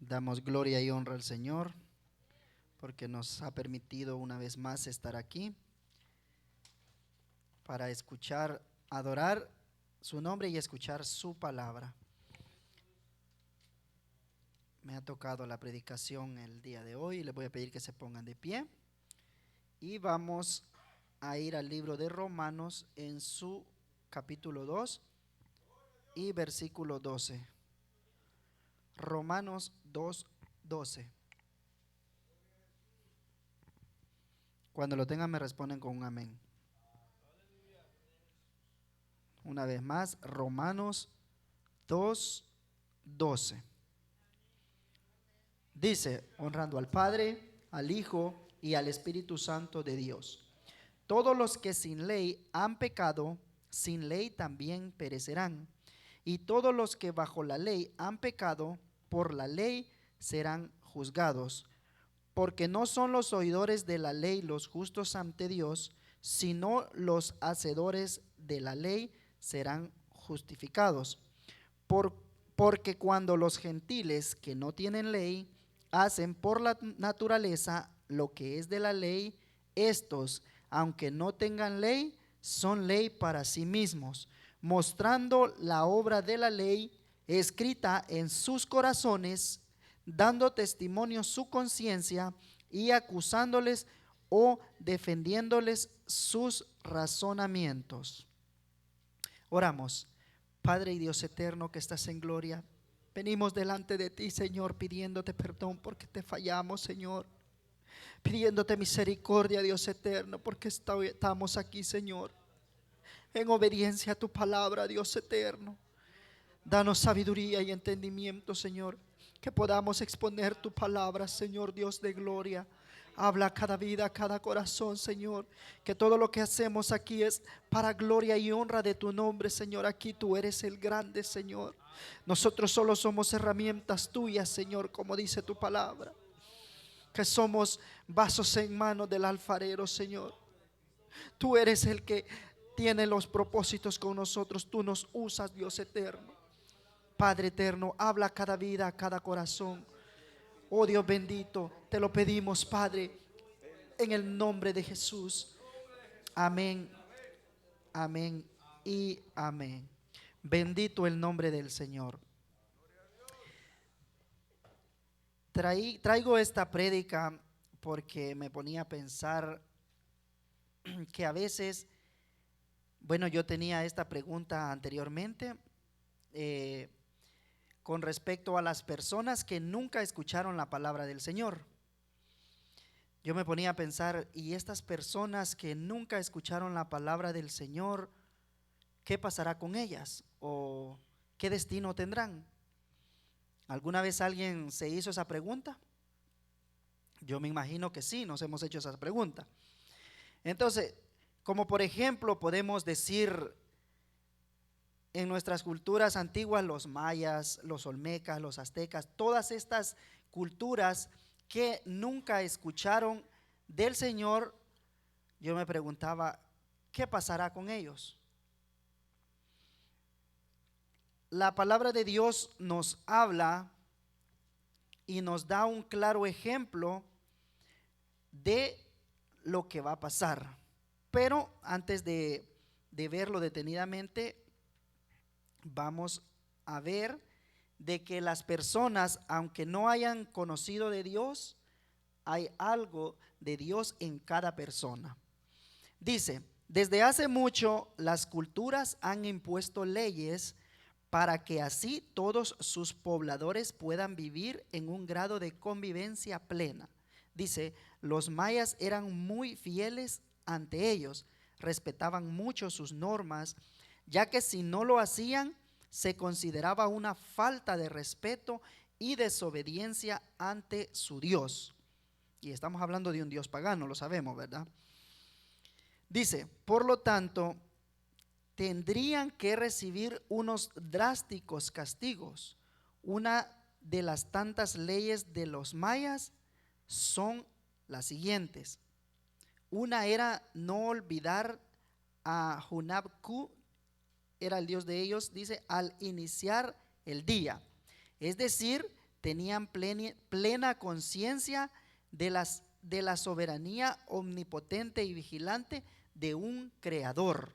Damos gloria y honra al Señor porque nos ha permitido una vez más estar aquí para escuchar, adorar su nombre y escuchar su palabra. Me ha tocado la predicación el día de hoy y les voy a pedir que se pongan de pie y vamos a ir al libro de Romanos en su capítulo 2 y versículo 12. Romanos 2:12. Cuando lo tengan me responden con un amén. Una vez más, Romanos 2:12. Dice, honrando al Padre, al Hijo y al Espíritu Santo de Dios. Todos los que sin ley han pecado, sin ley también perecerán. Y todos los que bajo la ley han pecado, por la ley serán juzgados. Porque no son los oidores de la ley los justos ante Dios, sino los hacedores de la ley serán justificados. Porque cuando los gentiles que no tienen ley hacen por la naturaleza lo que es de la ley, estos, aunque no tengan ley, son ley para sí mismos, mostrando la obra de la ley escrita en sus corazones, dando testimonio su conciencia y acusándoles o defendiéndoles sus razonamientos. Oramos. Padre y Dios eterno que estás en gloria, venimos delante de ti, Señor, pidiéndote perdón porque te fallamos, Señor, pidiéndote misericordia, Dios eterno, porque estamos aquí, Señor, en obediencia a tu palabra, Dios eterno. Danos sabiduría y entendimiento, Señor, que podamos exponer tu palabra, Señor Dios de gloria. Habla a cada vida, a cada corazón, Señor, que todo lo que hacemos aquí es para gloria y honra de tu nombre, Señor. Aquí tú eres el grande, Señor. Nosotros solo somos herramientas tuyas, Señor, como dice tu palabra, que somos vasos en manos del alfarero, Señor. Tú eres el que tiene los propósitos con nosotros. Tú nos usas, Dios eterno. Padre eterno, habla a cada vida, a cada corazón. Oh Dios bendito, te lo pedimos, Padre, en el nombre de Jesús. Amén, amén y amén. Bendito el nombre del Señor. Traigo esta prédica porque me ponía a pensar que a veces, bueno, yo tenía esta pregunta anteriormente, con respecto a las personas que nunca escucharon la palabra del Señor. Yo me ponía a pensar, ¿y estas personas que nunca escucharon la palabra del Señor, qué pasará con ellas? ¿O qué destino tendrán? ¿Alguna vez alguien se hizo esa pregunta? Yo me imagino que sí, nos hemos hecho esa pregunta. Entonces, como por ejemplo podemos decir en nuestras culturas antiguas, los mayas, los olmecas, los aztecas, todas estas culturas que nunca escucharon del Señor, yo me preguntaba, ¿qué pasará con ellos? La palabra de Dios nos habla y nos da un claro ejemplo de lo que va a pasar. Pero antes de verlo detenidamente, vamos a ver de que las personas, aunque no hayan conocido de Dios, hay algo de Dios en cada persona. Dice, desde hace mucho las culturas han impuesto leyes para que así todos sus pobladores puedan vivir en un grado de convivencia plena. Dice, los mayas eran muy fieles ante ellos, respetaban mucho sus normas, ya que si no lo hacían, se consideraba una falta de respeto y desobediencia ante su Dios. Y estamos hablando de un Dios pagano, lo sabemos, ¿verdad? Dice, por lo tanto, tendrían que recibir unos drásticos castigos. Una de las tantas leyes de los mayas son las siguientes. Una era no olvidar a Hunabku, era el dios de ellos, dice, al iniciar el día. Es decir, tenían plena conciencia de la soberanía omnipotente y vigilante de un creador.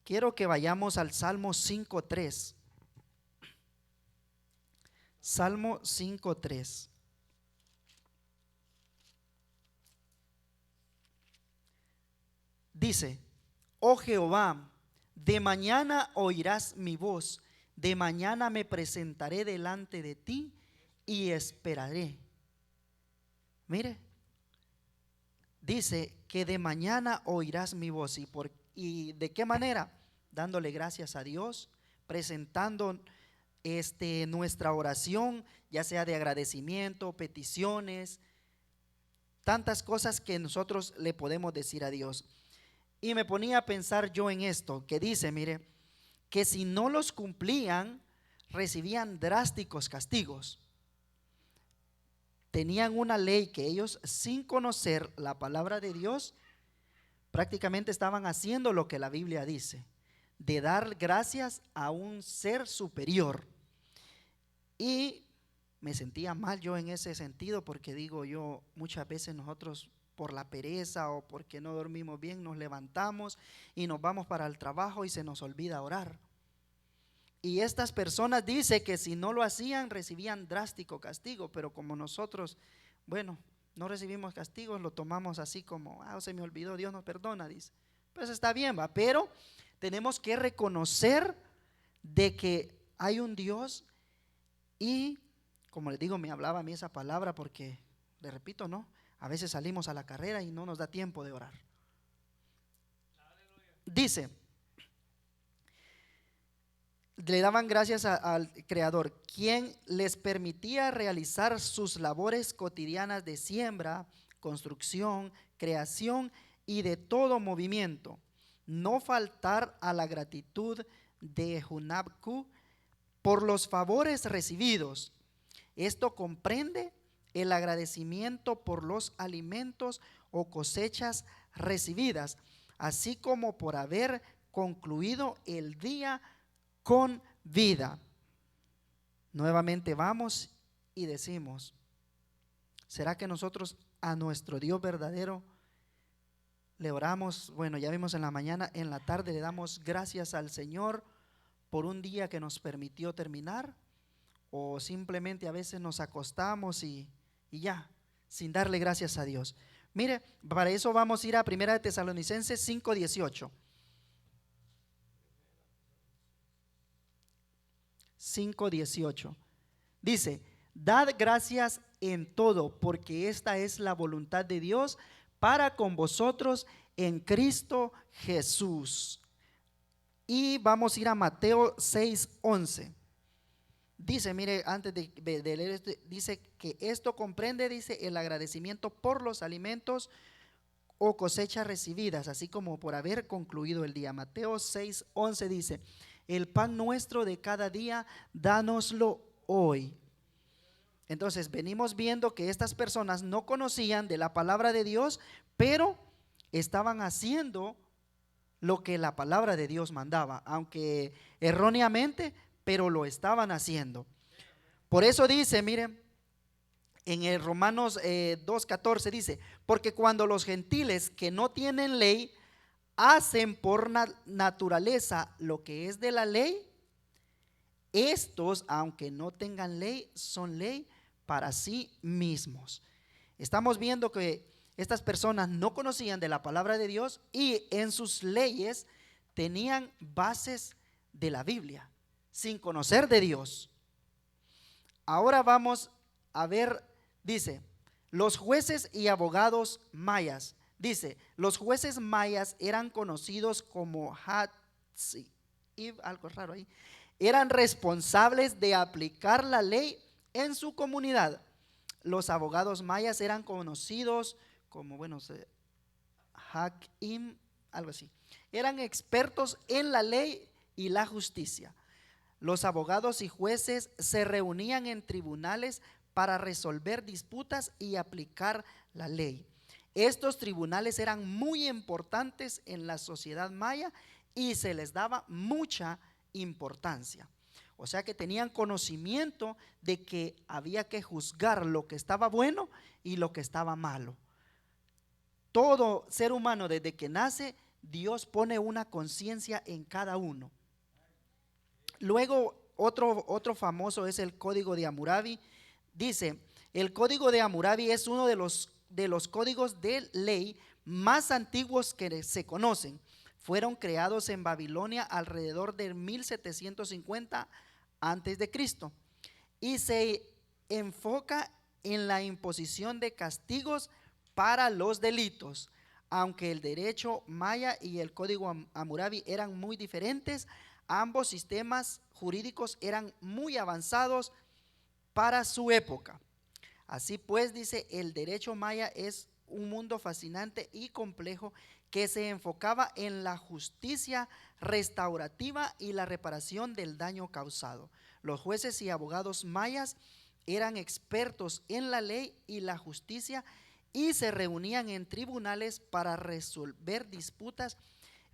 Quiero que vayamos al Salmo 5:3. Salmo 5:3. Dice: oh Jehová, de mañana oirás mi voz, de mañana me presentaré delante de ti y esperaré. Mire, dice que de mañana oirás mi voz. ¿Y de qué manera? Dándole gracias a Dios, presentando nuestra oración, ya sea de agradecimiento, peticiones, tantas cosas que nosotros le podemos decir a Dios. Y me ponía a pensar yo en esto, que dice, mire, que si no los cumplían, recibían drásticos castigos. Tenían una ley que ellos, sin conocer la palabra de Dios, prácticamente estaban haciendo lo que la Biblia dice, de dar gracias a un ser superior. Y me sentía mal yo en ese sentido, porque digo yo, muchas veces nosotros por la pereza o porque no dormimos bien nos levantamos y nos vamos para el trabajo y se nos olvida orar. Y estas personas dice que si no lo hacían recibían drástico castigo, pero como nosotros, bueno, no recibimos castigos, lo tomamos así como, se me olvidó, Dios nos perdona, dice. Pues está bien, va, pero tenemos que reconocer de que hay un Dios. Y como les digo, me hablaba a mí esa palabra porque, le repito, no, a veces salimos a la carrera y no nos da tiempo de orar. Dice, le daban gracias al Creador, quien les permitía realizar sus labores cotidianas de siembra, construcción, creación y de todo movimiento. No faltar a la gratitud de Hunabku por los favores recibidos. Esto comprende el agradecimiento por los alimentos o cosechas recibidas, así como por haber concluido el día con vida. Nuevamente vamos y decimos, ¿será que nosotros a nuestro Dios verdadero le oramos? Bueno, ya vimos en la mañana, en la tarde le damos gracias al Señor por un día que nos permitió terminar, o simplemente a veces nos acostamos y ya, sin darle gracias a Dios. Mire, para eso vamos a ir a 1 Tesalonicenses 5:18. 5:18 dice: dad gracias en todo, porque esta es la voluntad de Dios para con vosotros en Cristo Jesús. Y vamos a ir a Mateo 6:11. Dice, mire, antes de leer esto, dice que esto comprende, dice, el agradecimiento por los alimentos o cosechas recibidas, así como por haber concluido el día. Mateo 6:11 dice: el pan nuestro de cada día, dánoslo hoy. Entonces venimos viendo que estas personas no conocían de la palabra de Dios, pero estaban haciendo lo que la palabra de Dios mandaba, aunque erróneamente, pero lo estaban haciendo. Por eso dice, miren, en el Romanos 2:14 dice: porque cuando los gentiles que no tienen ley hacen por naturaleza lo que es de la ley, estos, aunque no tengan ley, son ley para sí mismos. Estamos viendo que estas personas no conocían de la palabra de Dios y en sus leyes tenían bases de la Biblia, sin conocer de Dios. Ahora vamos a ver, dice, los jueces y abogados mayas. Dice, los jueces mayas eran conocidos como Hatzi, algo raro ahí. Eran responsables de aplicar la ley en su comunidad. Los abogados mayas eran conocidos como, Hakim, algo así. Eran expertos en la ley y la justicia. Los abogados y jueces se reunían en tribunales para resolver disputas y aplicar la ley. Estos tribunales eran muy importantes en la sociedad maya y se les daba mucha importancia. O sea que tenían conocimiento de que había que juzgar lo que estaba bueno y lo que estaba malo. Todo ser humano desde que nace, Dios pone una conciencia en cada uno. Luego otro famoso es el Código de Hammurabi. Dice, el Código de Hammurabi es uno de los códigos de ley más antiguos que se conocen. Fueron creados en Babilonia alrededor de 1750 antes de Cristo y se enfoca en la imposición de castigos para los delitos. Aunque el derecho maya y el Código Hammurabi eran muy diferentes, ambos sistemas jurídicos eran muy avanzados para su época. Así pues, dice, el derecho maya es un mundo fascinante y complejo que se enfocaba en la justicia restaurativa y la reparación del daño causado. Los jueces y abogados mayas eran expertos en la ley y la justicia y se reunían en tribunales para resolver disputas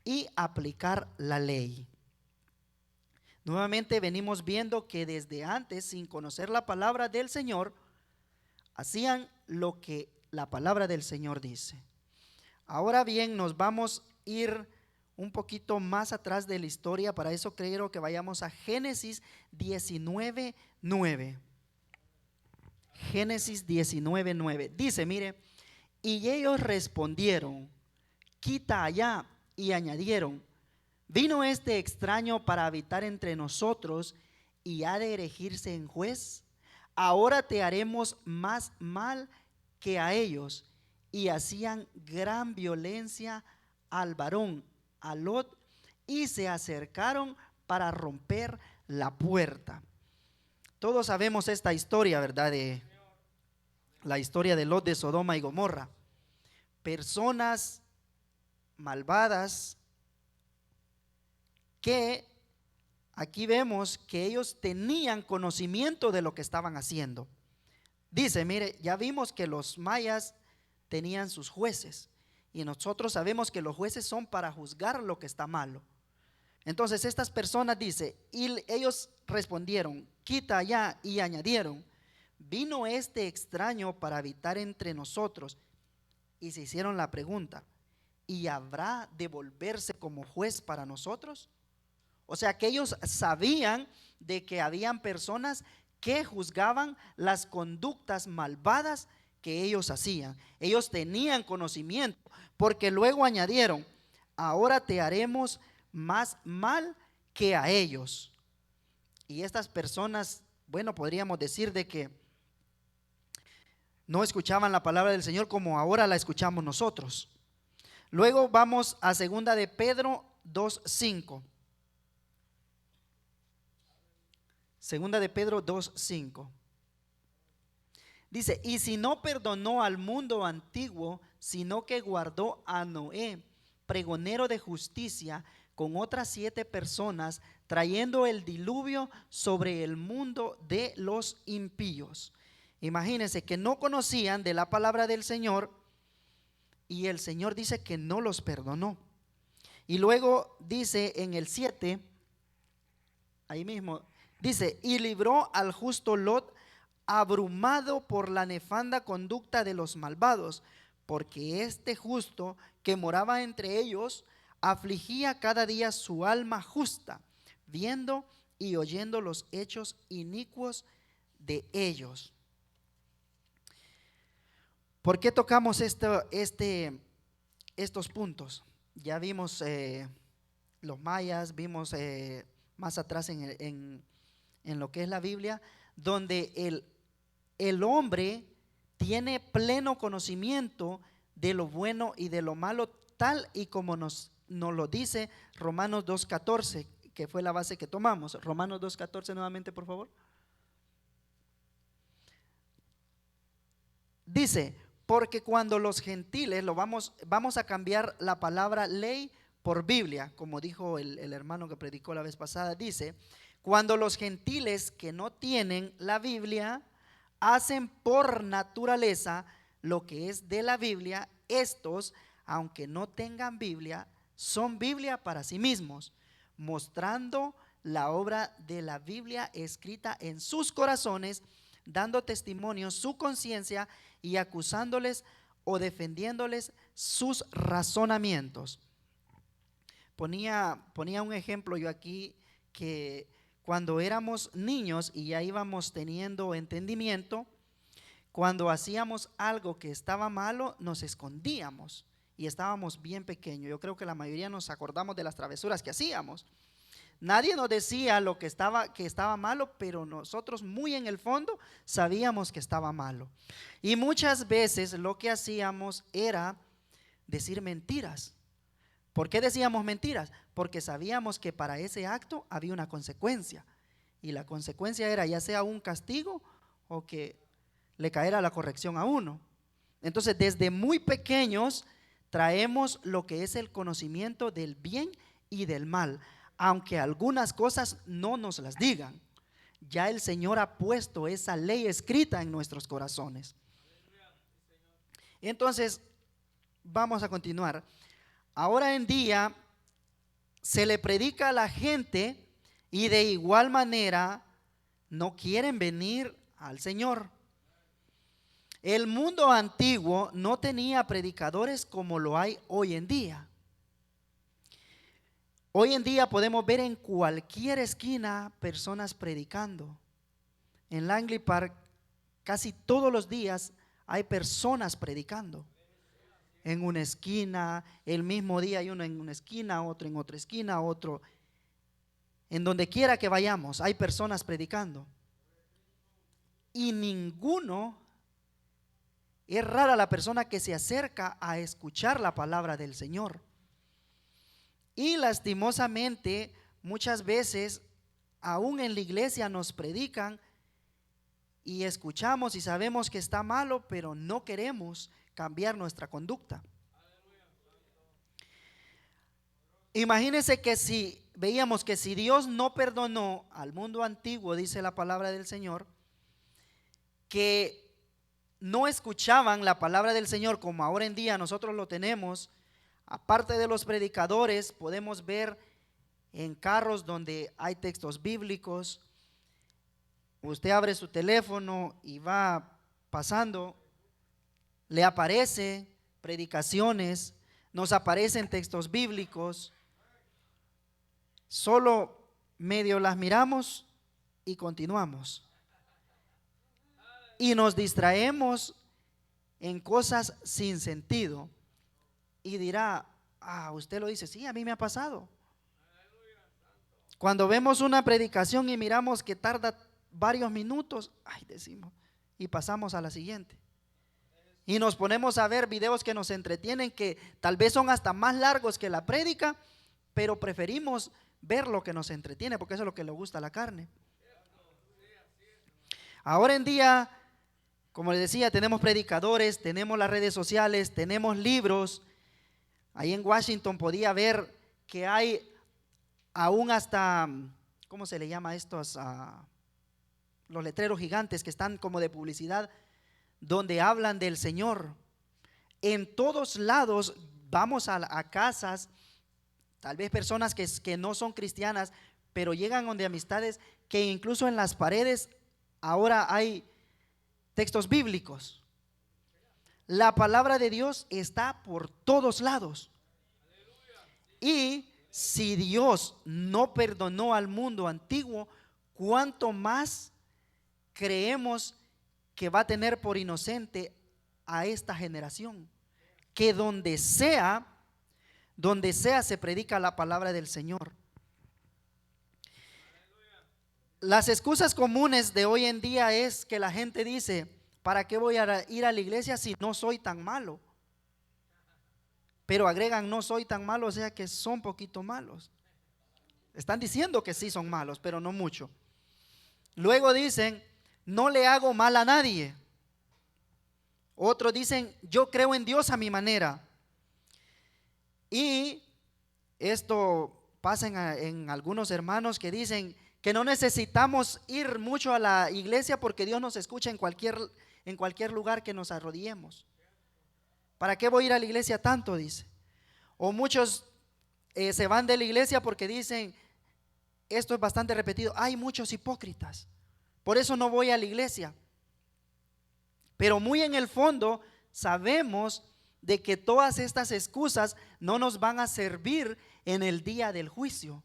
y aplicar la ley. Nuevamente venimos viendo que desde antes, sin conocer la palabra del Señor, hacían lo que la palabra del Señor dice. Ahora bien, nos vamos a ir un poquito más atrás de la historia. Para eso quiero que vayamos a Génesis 19:9. Génesis 19:9. Dice, mire, y ellos respondieron, quita allá, y añadieron, vino este extraño para habitar entre nosotros y ha de erigirse en juez. Ahora te haremos más mal que a ellos. Y hacían gran violencia al varón, a Lot, y se acercaron para romper la puerta. Todos sabemos esta historia, ¿verdad? De la historia de Lot, de Sodoma y Gomorra. Personas malvadas que aquí vemos que ellos tenían conocimiento de lo que estaban haciendo. Dice, mire, ya vimos que los mayas tenían sus jueces y nosotros sabemos que los jueces son para juzgar lo que está malo. Entonces estas personas, dice, y ellos respondieron, quita allá, y añadieron, vino este extraño para habitar entre nosotros. Y se hicieron la pregunta, ¿y habrá de volverse como juez para nosotros? O sea que ellos sabían de que habían personas que juzgaban las conductas malvadas que ellos hacían. Ellos tenían conocimiento, porque luego añadieron, ahora te haremos más mal que a ellos. Y estas personas, bueno, podríamos decir de que no escuchaban la palabra del Señor como ahora la escuchamos nosotros. Luego vamos a 2 de Pedro 2:5. 2 de Pedro 2:5. Dice, y si no perdonó al mundo antiguo, sino que guardó a Noé, pregonero de justicia, con otras 7 personas, trayendo el diluvio sobre el mundo de los impíos. Imagínense que no conocían de la palabra del Señor y el Señor dice que no los perdonó. Y luego dice en el 7, ahí mismo, dice, y libró al justo Lot, abrumado por la nefanda conducta de los malvados, porque este justo que moraba entre ellos afligía cada día su alma justa, viendo y oyendo los hechos inicuos de ellos. ¿Por qué tocamos estos puntos? Ya vimos los mayas, vimos más atrás en lo que es la Biblia, donde el hombre tiene pleno conocimiento de lo bueno y de lo malo, tal y como nos lo dice Romanos 2:14, que fue la base que tomamos. Romanos 2:14 nuevamente, por favor. Dice, porque cuando los gentiles, vamos a cambiar la palabra ley por Biblia, como dijo el hermano que predicó la vez pasada, dice, cuando los gentiles que no tienen la Biblia hacen por naturaleza lo que es de la Biblia, estos, aunque no tengan Biblia, son Biblia para sí mismos, mostrando la obra de la Biblia escrita en sus corazones, dando testimonio su conciencia y acusándoles o defendiéndoles sus razonamientos. Ponía un ejemplo yo aquí, que cuando éramos niños y ya íbamos teniendo entendimiento, cuando hacíamos algo que estaba malo, nos escondíamos y estábamos bien pequeños. Yo creo que la mayoría nos acordamos de las travesuras que hacíamos. Nadie nos decía lo que estaba malo, pero nosotros muy en el fondo sabíamos que estaba malo. Y muchas veces lo que hacíamos era decir mentiras. ¿Por qué decíamos mentiras? Porque sabíamos que para ese acto había una consecuencia. Y la consecuencia era ya sea un castigo o que le caerá la corrección a uno. Entonces, desde muy pequeños traemos lo que es el conocimiento del bien y del mal, aunque algunas cosas no nos las digan. Ya el Señor ha puesto esa ley escrita en nuestros corazones. Entonces, vamos a continuar. Ahora en día se le predica a la gente y de igual manera no quieren venir al Señor. El mundo antiguo no tenía predicadores como lo hay hoy en día. Hoy en día podemos ver en cualquier esquina personas predicando. En Langley Park casi todos los días hay personas predicando. En una esquina, el mismo día hay uno en una esquina, otro en otra esquina, otro. En donde quiera que vayamos hay personas predicando. Y ninguno, es rara la persona que se acerca a escuchar la palabra del Señor. Y lastimosamente muchas veces aún en la iglesia nos predican y escuchamos y sabemos que está malo, pero no queremos cambiar nuestra conducta. Imagínense que si veíamos que si Dios no perdonó al mundo antiguo, dice la palabra del Señor, que no escuchaban la palabra del Señor como ahora en día nosotros lo tenemos. Aparte de los predicadores, podemos ver en carros donde hay textos bíblicos. Usted abre su teléfono y va pasando, le aparece predicaciones, nos aparecen textos bíblicos. Solo medio las miramos y continuamos. Y nos distraemos en cosas sin sentido. Y dirá, usted lo dice, sí, a mí me ha pasado. Cuando vemos una predicación y miramos que tarda varios minutos, decimos, y pasamos a la siguiente. Y nos ponemos a ver videos que nos entretienen, que tal vez son hasta más largos que la prédica, pero preferimos ver lo que nos entretiene, porque eso es lo que le gusta a la carne. Ahora en día, como les decía, tenemos predicadores, tenemos las redes sociales, tenemos libros. Ahí en Washington podía ver que hay aún hasta, ¿cómo se le llama estos? Los letreros gigantes que están como de publicidad, donde hablan del Señor. En todos lados vamos a casas, tal vez personas que no son cristianas, pero llegan donde amistades, que incluso en las paredes ahora hay textos bíblicos. La palabra de Dios está por todos lados. Y si Dios no perdonó al mundo antiguo, ¿cuánto más creemos que va a tener por inocente a esta generación? Que donde sea se predica la palabra del Señor. Las excusas comunes de hoy en día es que la gente dice, ¿para qué voy a ir a la iglesia si no soy tan malo? Pero agregan, no soy tan malo, o sea que son poquito malos. Están diciendo que sí son malos, pero no mucho. Luego dicen, no le hago mal a nadie. Otros dicen, yo creo en Dios a mi manera. Y esto pasa en algunos hermanos que dicen que no necesitamos ir mucho a la iglesia porque Dios nos escucha en cualquier lugar que nos arrodillemos. ¿Para qué voy a ir a la iglesia tanto? Dice. O muchos se van de la iglesia porque dicen, esto es bastante repetido, hay muchos hipócritas, por eso no voy a la iglesia. Pero muy en el fondo sabemos de que todas estas excusas no nos van a servir en el día del juicio.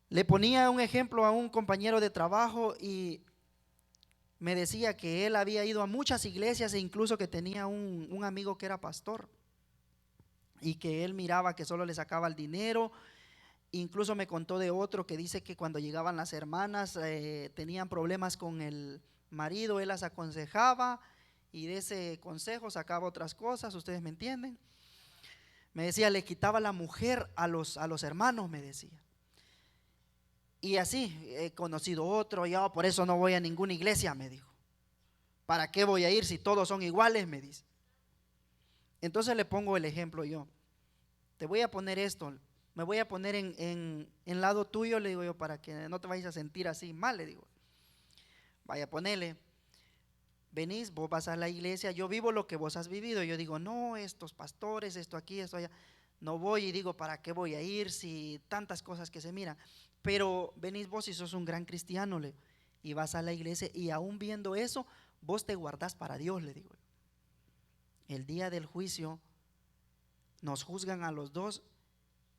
Le ponía un ejemplo a un compañero de trabajo y me decía que él había ido a muchas iglesias e incluso que tenía un amigo que era pastor y que él miraba que solo le sacaba el dinero. Incluso me contó de otro que dice que cuando llegaban las hermanas tenían problemas con el marido, él las aconsejaba y de ese consejo sacaba otras cosas, ustedes me entienden. Me decía, le quitaba la mujer a los hermanos, me decía. Y así he conocido otro, yo por eso no voy a ninguna iglesia, me dijo. ¿Para qué voy a ir si todos son iguales? Me dice. Entonces le pongo el ejemplo yo. Te voy a poner esto, me voy a poner en lado tuyo, le digo yo, para que no te vayas a sentir así mal, le digo. Vaya, ponele, venís, vos vas a la iglesia, yo vivo lo que vos has vivido. Yo digo, no, estos pastores, esto aquí, esto allá, no voy y digo, ¿para qué voy a ir si tantas cosas que se miran? Pero venís vos y sos un gran cristiano, y vas a la iglesia y aún viendo eso, vos te guardás para Dios, le digo. El día del juicio nos juzgan a los dos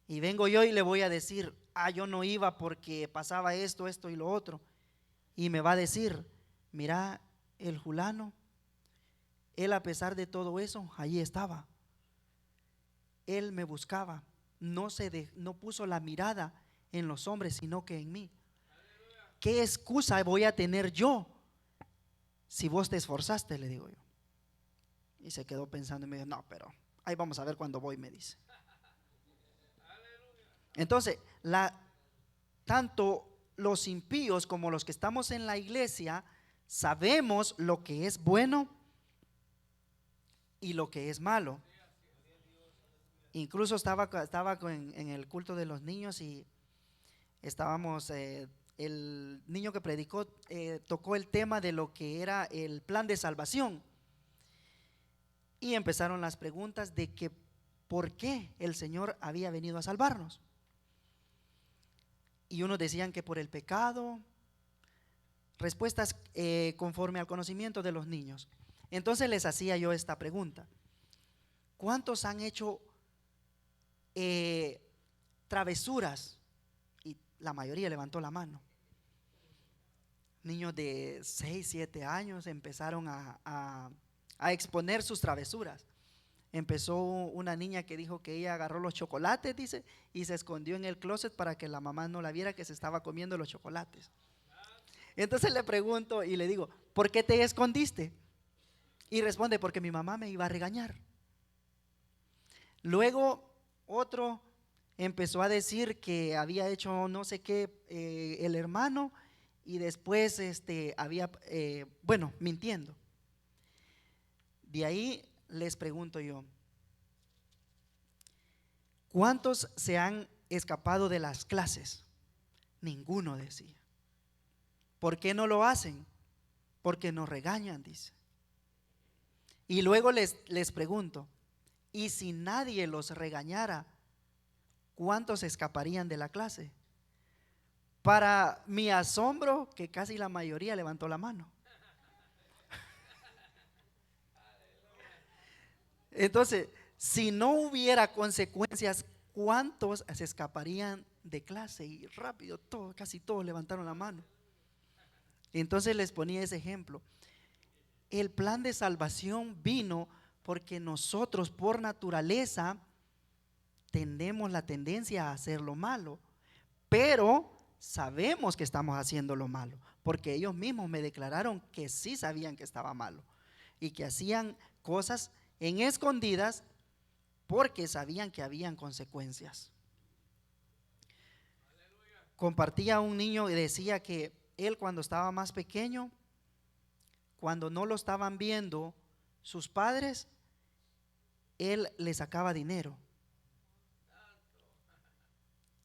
y vengo yo y le voy a decir, yo no iba porque pasaba esto, esto y lo otro. Y me va a decir, mira, el fulano, él a pesar de todo eso, allí estaba. Él me buscaba, no puso la mirada en los hombres, sino que en mí. ¿Qué excusa voy a tener yo si vos te esforzaste? Le digo yo. Y se quedó pensando y me dijo, no, pero ahí vamos a ver cuando voy, me dice. Entonces, tanto los impíos como los que estamos en la iglesia sabemos lo que es bueno y lo que es malo. Incluso estaba en el culto de los niños y estábamos, el niño que predicó tocó el tema de lo que era el plan de salvación y empezaron las preguntas de que por qué el Señor había venido a salvarnos. Y unos decían que por el pecado, respuestas conforme al conocimiento de los niños. Entonces les hacía yo esta pregunta: ¿cuántos han hecho travesuras? Y la mayoría levantó la mano. Niños de 6, 7 años empezaron a exponer sus travesuras. Empezó una niña que dijo que ella agarró los chocolates, dice, y se escondió en el closet para que la mamá no la viera que se estaba comiendo los chocolates. Entonces le pregunto y le digo, ¿por qué te escondiste? Y responde, porque mi mamá me iba a regañar. Luego otro empezó a decir que había hecho no sé qué el hermano y después había, mintiendo. De ahí les pregunto yo, ¿cuántos se han escapado de las clases? Ninguno, decía. ¿Por qué no lo hacen? Porque nos regañan, dice. Y luego les pregunto, ¿y si nadie los regañara, cuántos escaparían de la clase? Para mi asombro, que casi la mayoría levantó la mano. Entonces, si no hubiera consecuencias, ¿cuántos se escaparían de clase? Y rápido, casi todos levantaron la mano. Entonces les ponía ese ejemplo. El plan de salvación vino porque nosotros por naturaleza tenemos la tendencia a hacer lo malo, pero sabemos que estamos haciendo lo malo, porque ellos mismos me declararon que sí sabían que estaba malo y que hacían cosas en escondidas porque sabían que habían consecuencias. Compartía un niño y decía que él cuando estaba más pequeño, cuando no lo estaban viendo sus padres, él le sacaba dinero.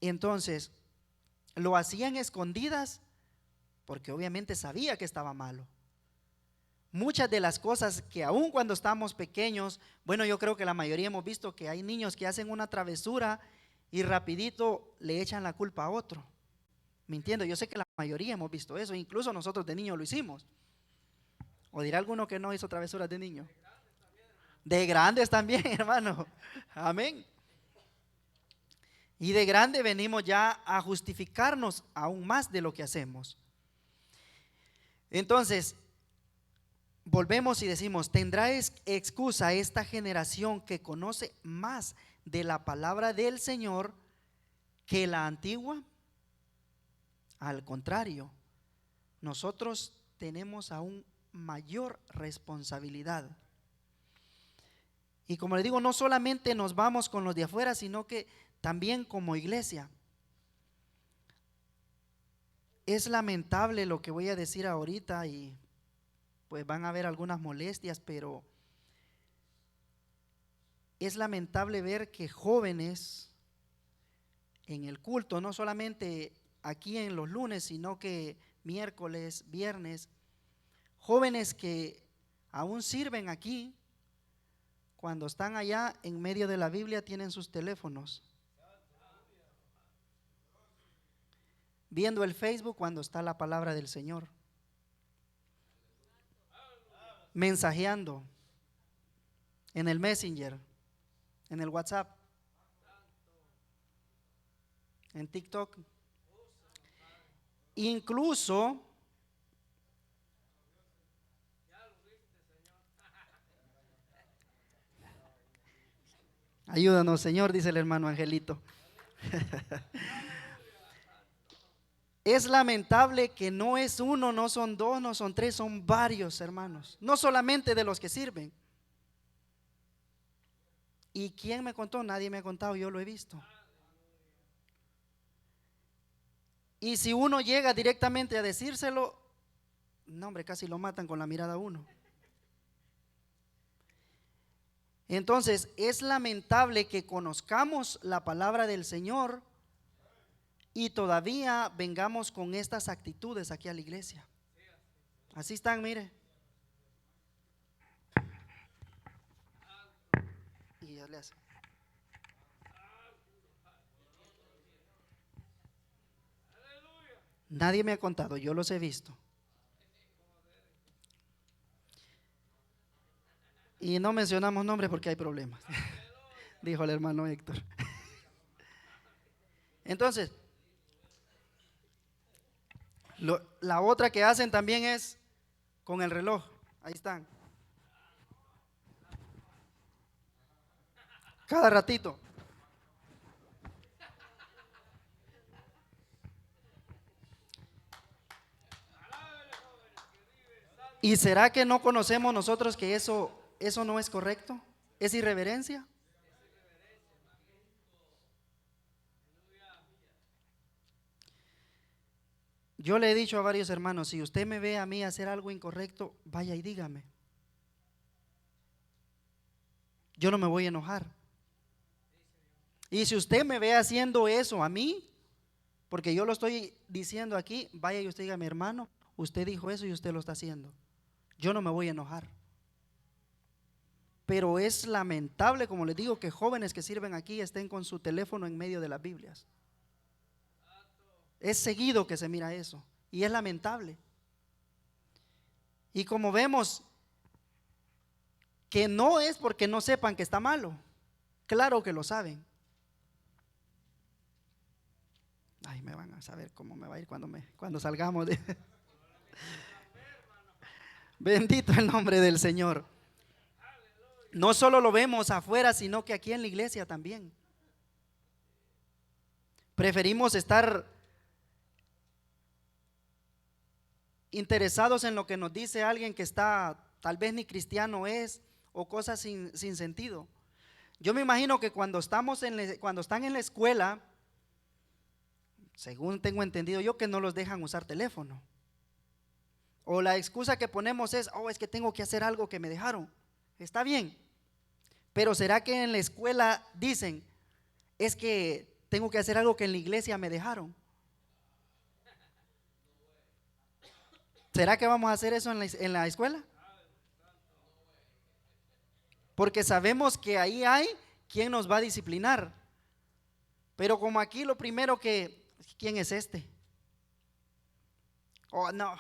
Entonces, lo hacían escondidas porque obviamente sabía que estaba malo. Muchas de las cosas que aun cuando estamos pequeños, bueno, yo creo que la mayoría hemos visto que hay niños que hacen una travesura y rapidito le echan la culpa a otro. ¿Me entiendo? Yo sé que la mayoría hemos visto eso, incluso nosotros de niños lo hicimos. ¿O dirá alguno que no hizo travesuras de niño? De grandes también, hermano. Amén. Y de grande venimos ya a justificarnos aún más de lo que hacemos. Entonces, volvemos y decimos, ¿tendrá excusa esta generación que conoce más de la palabra del Señor que la antigua? Al contrario, nosotros tenemos aún mayor responsabilidad. Y como le digo, no solamente nos vamos con los de afuera, sino que también como iglesia. Es lamentable lo que voy a decir ahorita y pues van a haber algunas molestias, pero es lamentable ver que jóvenes en el culto, no solamente aquí en los lunes, sino que miércoles, viernes, jóvenes que aún sirven aquí, cuando están allá en medio de la Biblia tienen sus teléfonos, viendo el Facebook cuando está la palabra del Señor, mensajeando en el Messenger, en el WhatsApp, en TikTok. Incluso ayúdanos, Señor, dice el hermano Angelito. Es lamentable que no es uno, no son dos, no son tres, son varios hermanos, no solamente de los que sirven. ¿Y quién me contó? Nadie me ha contado, yo lo he visto. Y si uno llega directamente a decírselo, no hombre, casi lo matan con la mirada a uno. Entonces, es lamentable que conozcamos la palabra del Señor y todavía vengamos con estas actitudes aquí a la iglesia. Así están, mire. Y ya le hace. Nadie me ha contado, yo los he visto. Y no mencionamos nombres porque hay problemas, dijo el hermano Héctor. Entonces, la otra que hacen también es con el reloj. Ahí están. Cada ratito. ¿Y será que no conocemos nosotros que eso no es correcto? ¿Es irreverencia? Yo le he dicho a varios hermanos, si usted me ve a mí hacer algo incorrecto, vaya y dígame. Yo no me voy a enojar. Y si usted me ve haciendo eso a mí, porque yo lo estoy diciendo aquí, vaya y usted diga, mi hermano, usted dijo eso y usted lo está haciendo. Yo no me voy a enojar. Pero es lamentable, como les digo, que jóvenes que sirven aquí estén con su teléfono en medio de las Biblias. Es seguido que se mira eso y es lamentable. Y como vemos que no es porque no sepan que está malo, claro que lo saben. Ay, me van a saber cómo me va a ir cuando salgamos de Bendito el nombre del Señor. No solo lo vemos afuera, sino que aquí en la iglesia también. Preferimos estar interesados en lo que nos dice alguien que está, tal vez ni cristiano es, o cosas sin sentido. Yo me imagino que cuando están en la escuela, según tengo entendido yo, que no los dejan usar teléfono. O la excusa que ponemos es, es que tengo que hacer algo que me dejaron. Está bien, pero ¿será que en la escuela dicen, es que tengo que hacer algo que en la iglesia me dejaron? ¿Será que vamos a hacer eso en la escuela? Porque sabemos que ahí hay quien nos va a disciplinar. Pero como aquí lo primero que, ¿quién es este? Oh, no,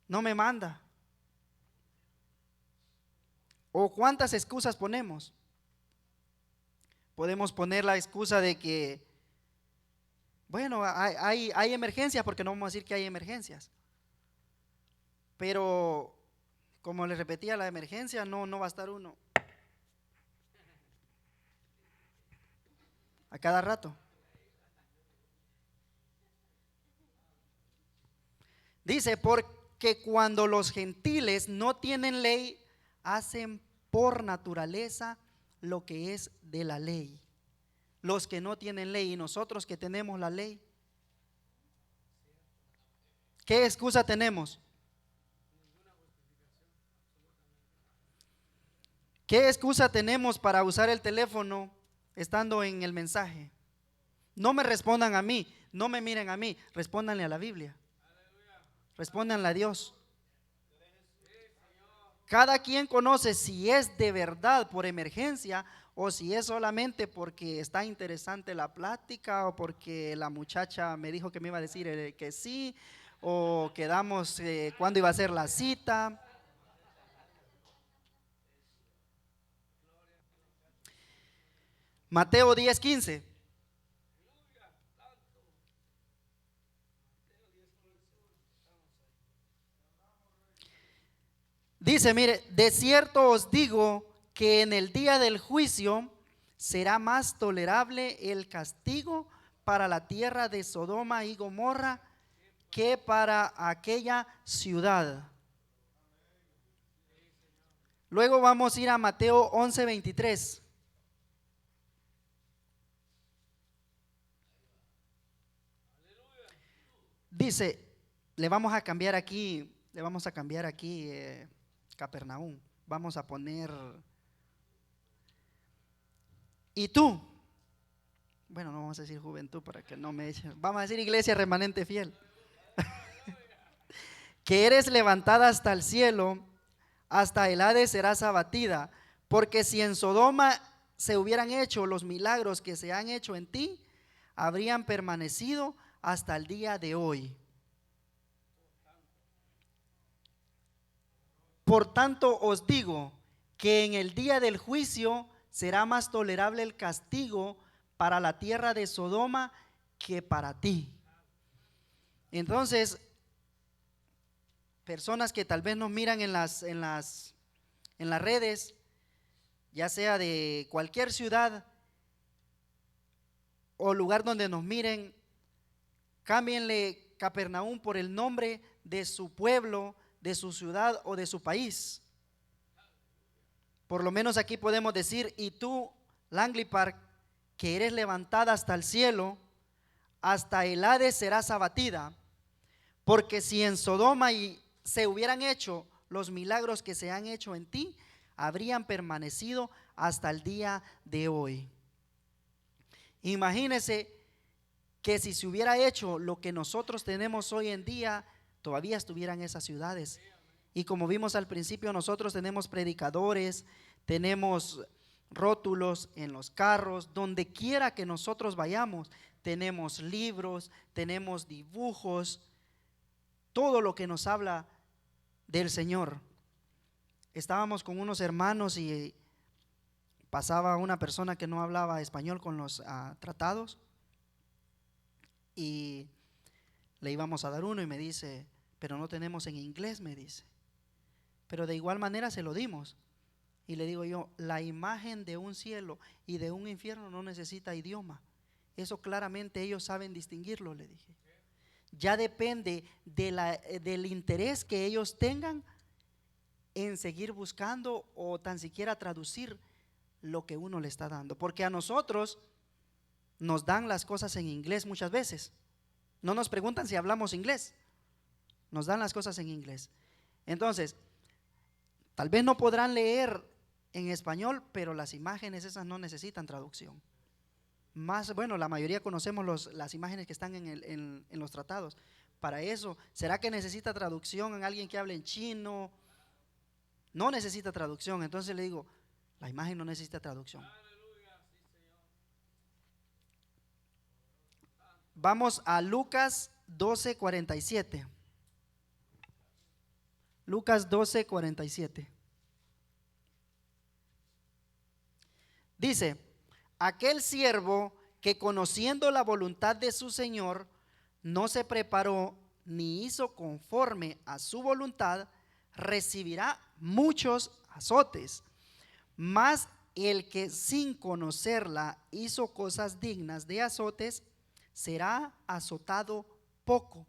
no me manda. ¿O cuántas excusas ponemos? Podemos poner la excusa de que, bueno, hay emergencias, porque no vamos a decir que hay emergencias. Pero, como les repetía, la emergencia no va a estar uno a cada rato. Dice, porque cuando los gentiles no tienen ley, hacen por naturaleza lo que es de la ley. Los que no tienen ley y nosotros que tenemos la ley, ¿qué excusa tenemos? ¿Qué excusa tenemos para usar el teléfono estando en el mensaje? No me respondan a mí, no me miren a mí, respóndanle a la Biblia, respóndanle a Dios. Cada quien conoce si es de verdad por emergencia o si es solamente porque está interesante la plática o porque la muchacha me dijo que me iba a decir que sí, o quedamos cuándo iba a ser la cita. Mateo 10:15. Dice, mire, de cierto os digo que en el día del juicio será más tolerable el castigo para la tierra de Sodoma y Gomorra que para aquella ciudad. Luego vamos a ir a Mateo 11:23. Dice, le vamos a cambiar aquí Capernaum. Vamos a poner, y tú, bueno, no vamos a decir juventud para que no me echen, vamos a decir iglesia remanente fiel, que eres levantada hasta el cielo, hasta el Hades serás abatida, porque si en Sodoma se hubieran hecho los milagros que se han hecho en ti, habrían permanecido hasta el día de hoy. Por tanto os digo que en el día del juicio será más tolerable el castigo para la tierra de Sodoma que para ti. Entonces, personas que tal vez nos miran en las redes, ya sea de cualquier ciudad o lugar donde nos miren, cámbienle Capernaum por el nombre de su pueblo, de su ciudad o de su país. Por lo menos aquí podemos decir, y tú, Langley Park, que eres levantada hasta el cielo, hasta el Hades serás abatida, porque si en Sodoma se hubieran hecho los milagros que se han hecho en ti, habrían permanecido hasta el día de hoy. Imagínese que si se hubiera hecho lo que nosotros tenemos hoy en día, todavía estuvieran esas ciudades. Y como vimos al principio, nosotros tenemos predicadores, tenemos rótulos en los carros, donde quiera que nosotros vayamos, tenemos libros, tenemos dibujos, todo lo que nos habla del Señor. Estábamos con unos hermanos y pasaba una persona que no hablaba español con los tratados y le íbamos a dar uno y me dice, pero no tenemos en inglés, me dice. Pero de igual manera se lo dimos. Y le digo yo, la imagen de un cielo y de un infierno no necesita idioma. Eso claramente ellos saben distinguirlo, le dije. Ya depende del interés que ellos tengan en seguir buscando o tan siquiera traducir lo que uno le está dando. Porque a nosotros nos dan las cosas en inglés muchas veces. No nos preguntan si hablamos inglés. Nos dan las cosas en inglés. Entonces, tal vez no podrán leer en español, pero las imágenes esas no necesitan traducción. Más, bueno, la mayoría conocemos las imágenes que están en los tratados. Para eso, ¿será que necesita traducción en alguien que hable en chino? No necesita traducción. Entonces le digo, la imagen no necesita traducción. Vamos a Lucas 12:47. Lucas 12:47. Dice: aquel siervo que conociendo la voluntad de su señor no se preparó ni hizo conforme a su voluntad, recibirá muchos azotes. Mas el que sin conocerla hizo cosas dignas de azotes, será azotado poco.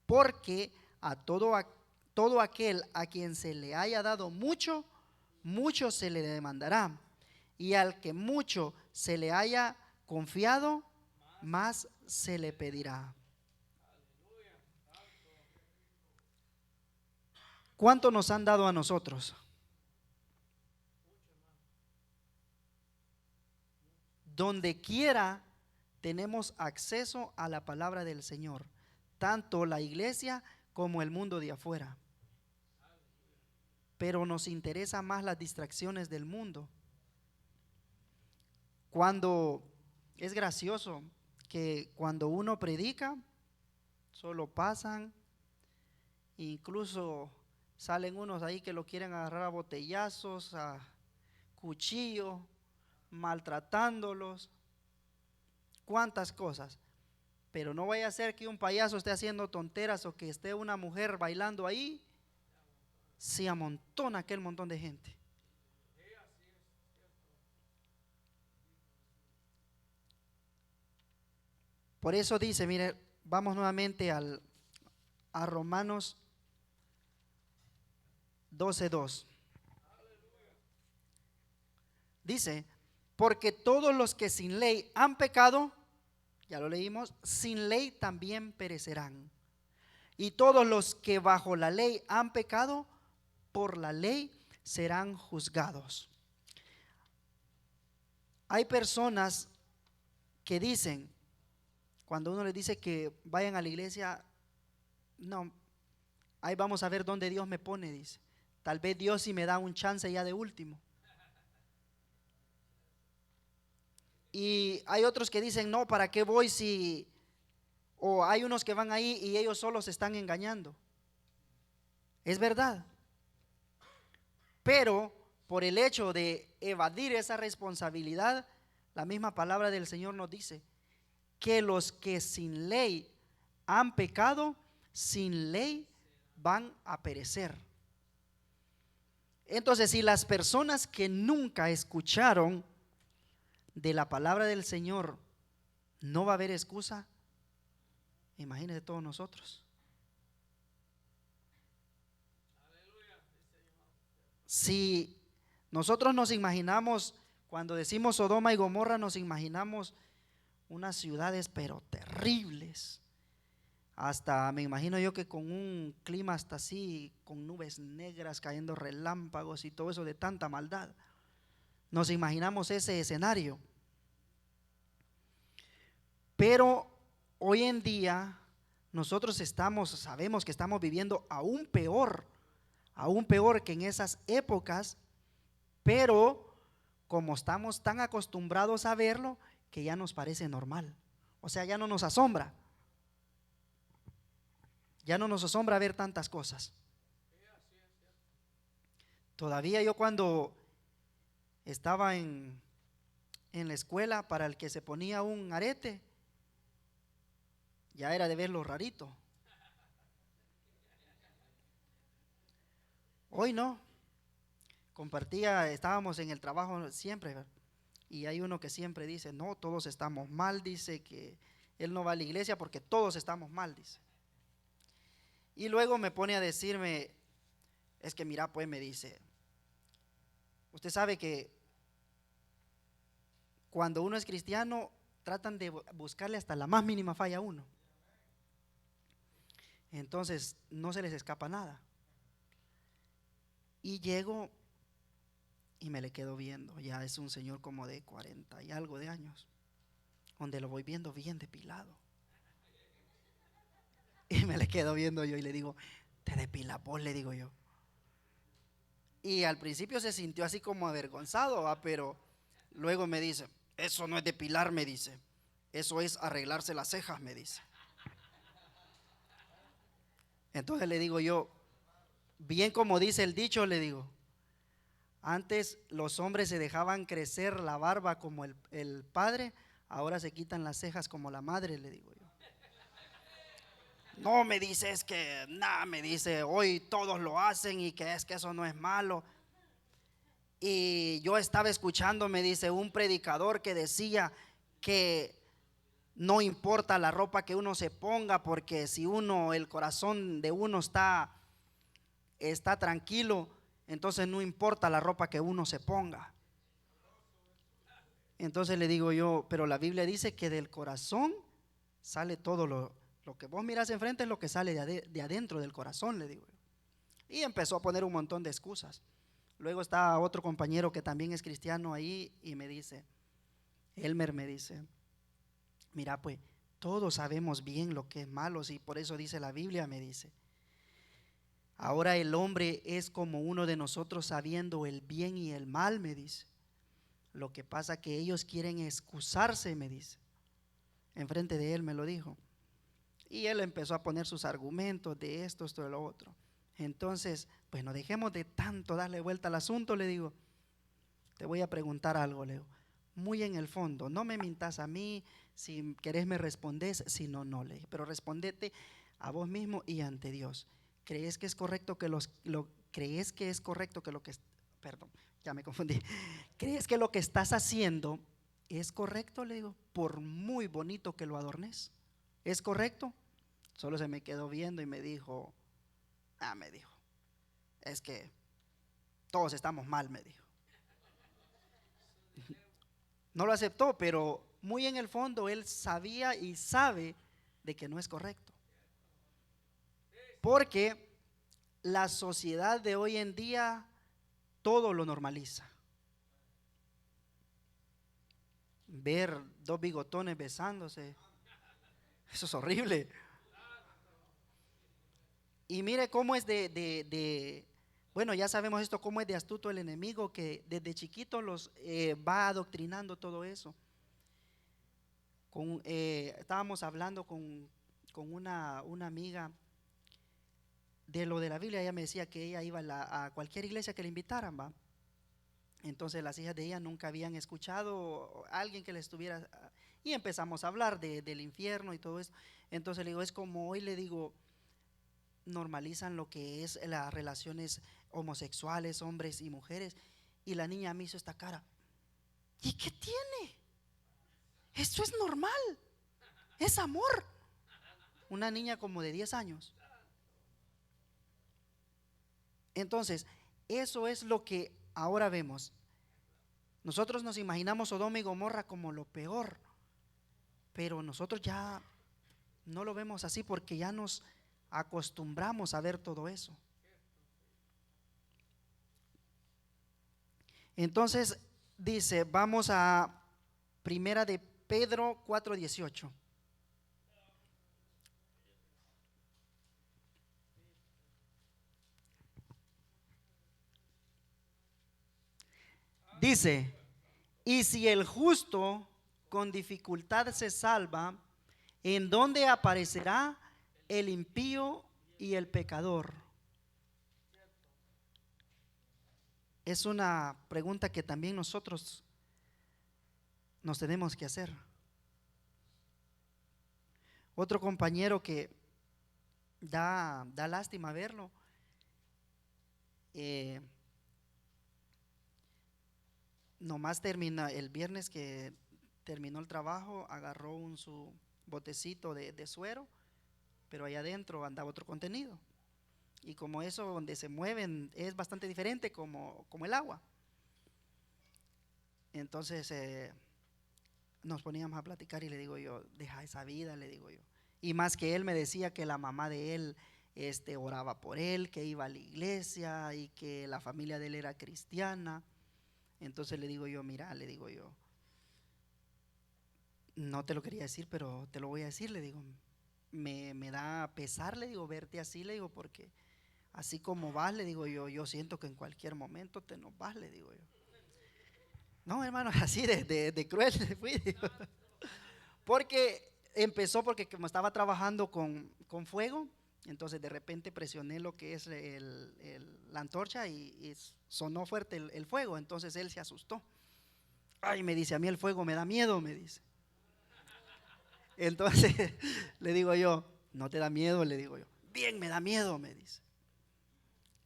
Porque a todo aquel a quien se le haya dado mucho, mucho se le demandará. Y al que mucho se le haya confiado, más se le pedirá. ¿Cuánto nos han dado a nosotros? Donde quiera tenemos acceso a la palabra del Señor, tanto la iglesia como el mundo de afuera. Pero nos interesa más las distracciones del mundo. Cuando es gracioso que cuando uno predica, solo pasan, incluso salen unos ahí que lo quieren agarrar a botellazos, a cuchillo, maltratándolos, cuántas cosas. Pero no vaya a ser que un payaso esté haciendo tonteras o que esté una mujer bailando ahí, se amontona aquel montón de gente. Por eso dice, mire, vamos nuevamente a Romanos 12:2. Dice: porque todos los que sin ley han pecado, ya lo leímos, sin ley también perecerán. Y todos los que bajo la ley han pecado, por la ley serán juzgados. Hay personas que dicen, cuando uno les dice que vayan a la iglesia, no, ahí vamos a ver dónde Dios me pone, dice. Tal vez Dios sí me da un chance ya de último. Y hay otros que dicen, no, ¿para qué voy si? O hay unos que van ahí y ellos solos se están engañando. Es verdad. Pero por el hecho de evadir esa responsabilidad, la misma palabra del Señor nos dice que los que sin ley han pecado, sin ley van a perecer. Entonces, si las personas que nunca escucharon de la palabra del Señor, no va a haber excusa, imagínense todos nosotros. Si nosotros nos imaginamos, cuando decimos Sodoma y Gomorra, nos imaginamos unas ciudades pero terribles. Hasta me imagino yo que con un clima hasta así, con nubes negras, cayendo relámpagos y todo eso de tanta maldad. Nos imaginamos ese escenario. Pero hoy en día nosotros sabemos que estamos viviendo aún peor que en esas épocas, pero como estamos tan acostumbrados a verlo, que ya nos parece normal. O sea, ya no nos asombra. Ya no nos asombra ver tantas cosas. Todavía yo cuando estaba en la escuela, para el que se ponía un arete, ya era de verlo rarito. Hoy no. Estábamos en el trabajo siempre, ¿verdad? Y hay uno que siempre dice, no, todos estamos mal, dice que él no va a la iglesia porque todos estamos mal, dice. Y luego me pone a decirme, es que mira, pues me dice, usted sabe que cuando uno es cristiano, tratan de buscarle hasta la más mínima falla a uno. Entonces no se les escapa nada. Y llego y me le quedo viendo. Ya es un señor como de 40 y algo de años, donde lo voy viendo bien depilado. Y me le quedo viendo yo y le digo, te depilas vos, le digo yo. Y al principio se sintió así como avergonzado, ¿va? Pero luego me dice, eso no es depilar, me dice. Eso es arreglarse las cejas, me dice. Entonces le digo yo, bien como dice el dicho, le digo, antes los hombres se dejaban crecer la barba como el padre, ahora se quitan las cejas como la madre, le digo yo. No, me dice, es que, nada, me dice, hoy todos lo hacen y que es que eso no es malo. Y yo estaba escuchando, me dice, un predicador que decía que no importa la ropa que uno se ponga, porque si uno, el corazón de uno está tranquilo, entonces no importa la ropa que uno se ponga. Entonces le digo yo, pero la Biblia dice que del corazón sale todo lo que vos mirás enfrente es lo que sale de adentro del corazón, le digo yo. Y empezó a poner un montón de excusas. Luego está otro compañero que también es cristiano ahí y me dice, Elmer me dice, mira pues, todos sabemos bien lo que es malo y por eso dice la Biblia, me dice, ahora el hombre es como uno de nosotros sabiendo el bien y el mal, me dice. Lo que pasa que ellos quieren excusarse, me dice. Enfrente de él me lo dijo. Y él empezó a poner sus argumentos de esto, esto, de lo otro. Entonces, pues no dejemos de tanto darle vuelta al asunto, le digo. Te voy a preguntar algo, Leo. Muy en el fondo, no me mintas a mí, si querés me respondes, si no, no, le dije. Pero respondete a vos mismo y ante Dios. ¿Crees que es correcto que crees que es correcto que lo que, perdón, ya me confundí. ¿Crees que lo que estás haciendo es correcto? Le digo, por muy bonito que lo adornes. ¿Es correcto? Solo se me quedó viendo y me dijo, me dijo, es que todos estamos mal, me dijo. No lo aceptó, pero muy en el fondo él sabía y sabe de que no es correcto. Porque la sociedad de hoy en día todo lo normaliza. Ver dos bigotones besándose, eso es horrible. Y mire cómo es bueno, ya sabemos esto, cómo es de astuto el enemigo, que desde chiquito los va adoctrinando todo eso. Estábamos hablando con una amiga de lo de la Biblia. Ella me decía que ella iba a cualquier iglesia que le invitaran, ¿va? Entonces las hijas de ella nunca habían escuchado a alguien que le estuviera, y empezamos a hablar del infierno y todo eso. Entonces le digo, es como hoy le digo, normalizan lo que es las relaciones homosexuales, hombres y mujeres, y la niña me hizo esta cara. ¿Y qué tiene? Esto es normal, es amor. Una niña como de 10 años. Entonces, eso es lo que ahora vemos. Nosotros nos imaginamos Sodoma y Gomorra como lo peor, pero nosotros ya no lo vemos así porque ya nos acostumbramos a ver todo eso. Entonces dice, vamos a Primera de Pedro 4:18. Dice, y si el justo con dificultad se salva, ¿en dónde aparecerá el impío y el pecador? Es una pregunta que también nosotros nos tenemos que hacer. Otro compañero que da lástima verlo, nomás termina el viernes que terminó el trabajo, agarró su botecito de suero, pero allá adentro andaba otro contenido. Y como eso donde se mueven es bastante diferente como el agua. Entonces nos poníamos a platicar y le digo yo, deja esa vida, le digo yo. Y más que él me decía que la mamá de él oraba por él, que iba a la iglesia y que la familia de él era cristiana. Entonces le digo yo, mira, le digo yo, no te lo quería decir, pero te lo voy a decir, le digo, me da pesar, le digo, verte así, le digo, porque así como vas, le digo yo siento que en cualquier momento te nos vas, le digo yo. No, hermano, así de cruel fui, digo. Porque empezó porque como estaba trabajando con fuego, entonces de repente presioné lo que es la antorcha y sonó fuerte el fuego, entonces él se asustó. Ay, me dice, a mí el fuego me da miedo, me dice. Entonces le digo yo, ¿no te da miedo? Le digo yo, bien, me da miedo, me dice.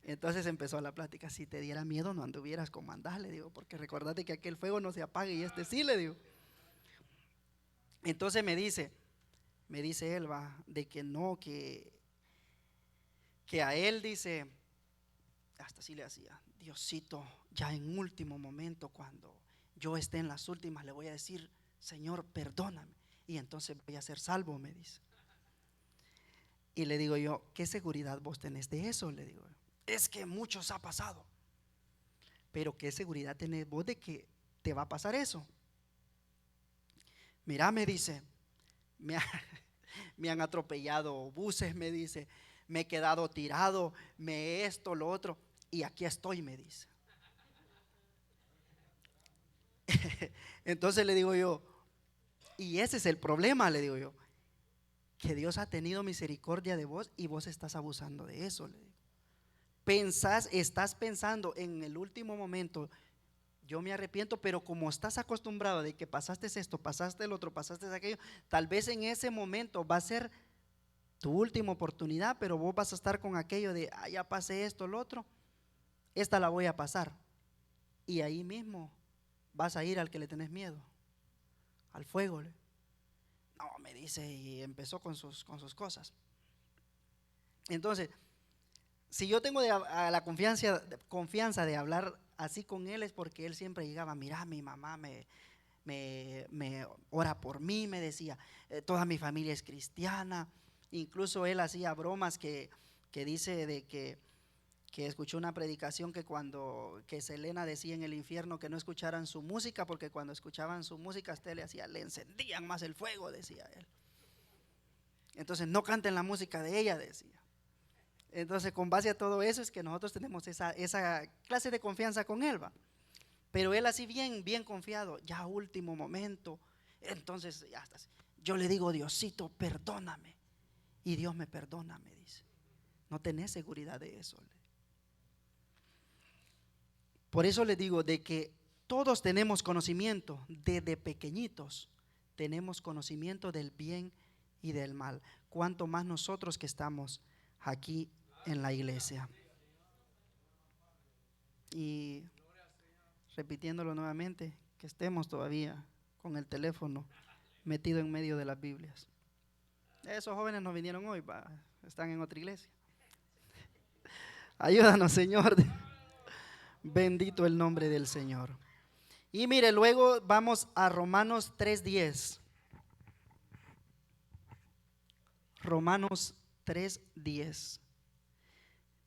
Entonces empezó la plática, si te diera miedo no anduvieras como andás, le digo, porque recordate que aquel fuego no se apaga y este sí, le digo. Entonces me dice él, va, de que no, que a él dice, hasta así le hacía, Diosito, ya en último momento, cuando yo esté en las últimas, le voy a decir, Señor, perdóname, y entonces voy a ser salvo, me dice. Y le digo yo, ¿qué seguridad vos tenés de eso? Le digo yo, es que muchos ha pasado, pero ¿qué seguridad tenés vos de que te va a pasar eso? Mira, me dice, me, ha- me han atropellado buses, me dice, me he quedado tirado, me esto, lo otro, y aquí estoy, me dice. Entonces le digo yo, y ese es el problema, le digo yo, que Dios ha tenido misericordia de vos y vos estás abusando de eso, le digo. Estás pensando en el último momento, yo me arrepiento, pero como estás acostumbrado de que pasaste esto, pasaste el otro, pasaste aquello, tal vez en ese momento va a ser tu última oportunidad, pero vos vas a estar con aquello de, ah, ya pasé esto, lo otro, esta la voy a pasar. Y ahí mismo vas a ir al que le tenés miedo, al fuego. No, me dice, y empezó con sus cosas. Entonces, si yo tengo a la confianza de hablar así con él, es porque él siempre llegaba, mira, mi mamá me ora por mí, me decía, toda mi familia es cristiana. Incluso él hacía bromas que dice de que escuchó una predicación que cuando que Selena decía en el infierno que no escucharan su música, porque cuando escuchaban su música a usted le hacía, le encendían más el fuego, decía él. Entonces no canten la música de ella, decía. Entonces con base a todo eso es que nosotros tenemos esa clase de confianza con él, va. Pero él así bien, bien confiado, ya a último momento, entonces ya está. Yo le digo, Diosito, perdóname. Y Dios me perdona, me dice. No tenés seguridad de eso. Por eso le digo de que todos tenemos conocimiento, desde pequeñitos tenemos conocimiento del bien y del mal. Cuanto más nosotros que estamos aquí en la iglesia. Y repitiéndolo nuevamente, que estemos todavía con el teléfono metido en medio de las Biblias. Esos jóvenes no vinieron hoy, están en otra iglesia. Ayúdanos, Señor. Bendito el nombre del Señor. Y mire, luego vamos a Romanos 3:10. Romanos 3:10.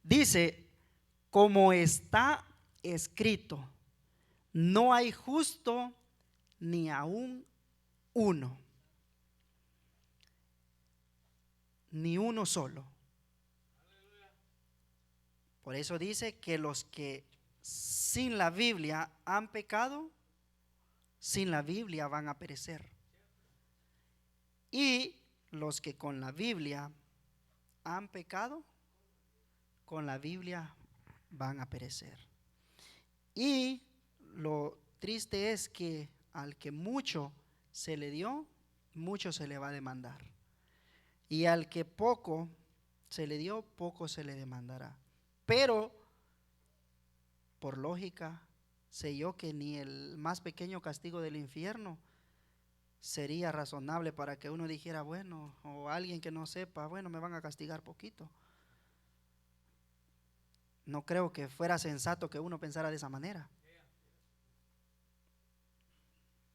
Dice, como está escrito, no hay justo ni aún uno, ni uno solo. Por eso dice que los que sin la Biblia han pecado, sin la Biblia van a perecer. Y los que con la Biblia han pecado, con la Biblia van a perecer. Y lo triste es que al que mucho se le dio, mucho se le va a demandar. Y al que poco se le dio, poco se le demandará. Pero, por lógica, sé yo que ni el más pequeño castigo del infierno sería razonable para que uno dijera, bueno, o alguien que no sepa, bueno, me van a castigar poquito. No creo que fuera sensato que uno pensara de esa manera.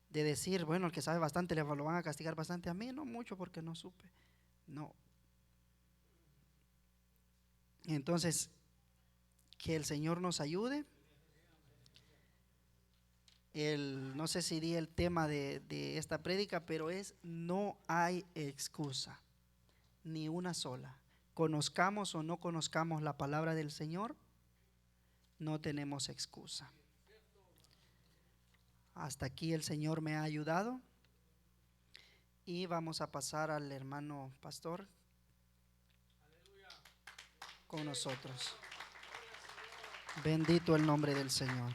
De decir, bueno, el que sabe bastante le lo van a castigar bastante, a mí no mucho porque no supe. No. Entonces, que el Señor nos ayude. No sé si di el tema de esta prédica, pero es no hay excusa, ni una sola. Conozcamos o no conozcamos la palabra del Señor, no tenemos excusa. Hasta aquí el Señor me ha ayudado Y vamos a pasar al hermano pastor con nosotros. Bendito el nombre del Señor.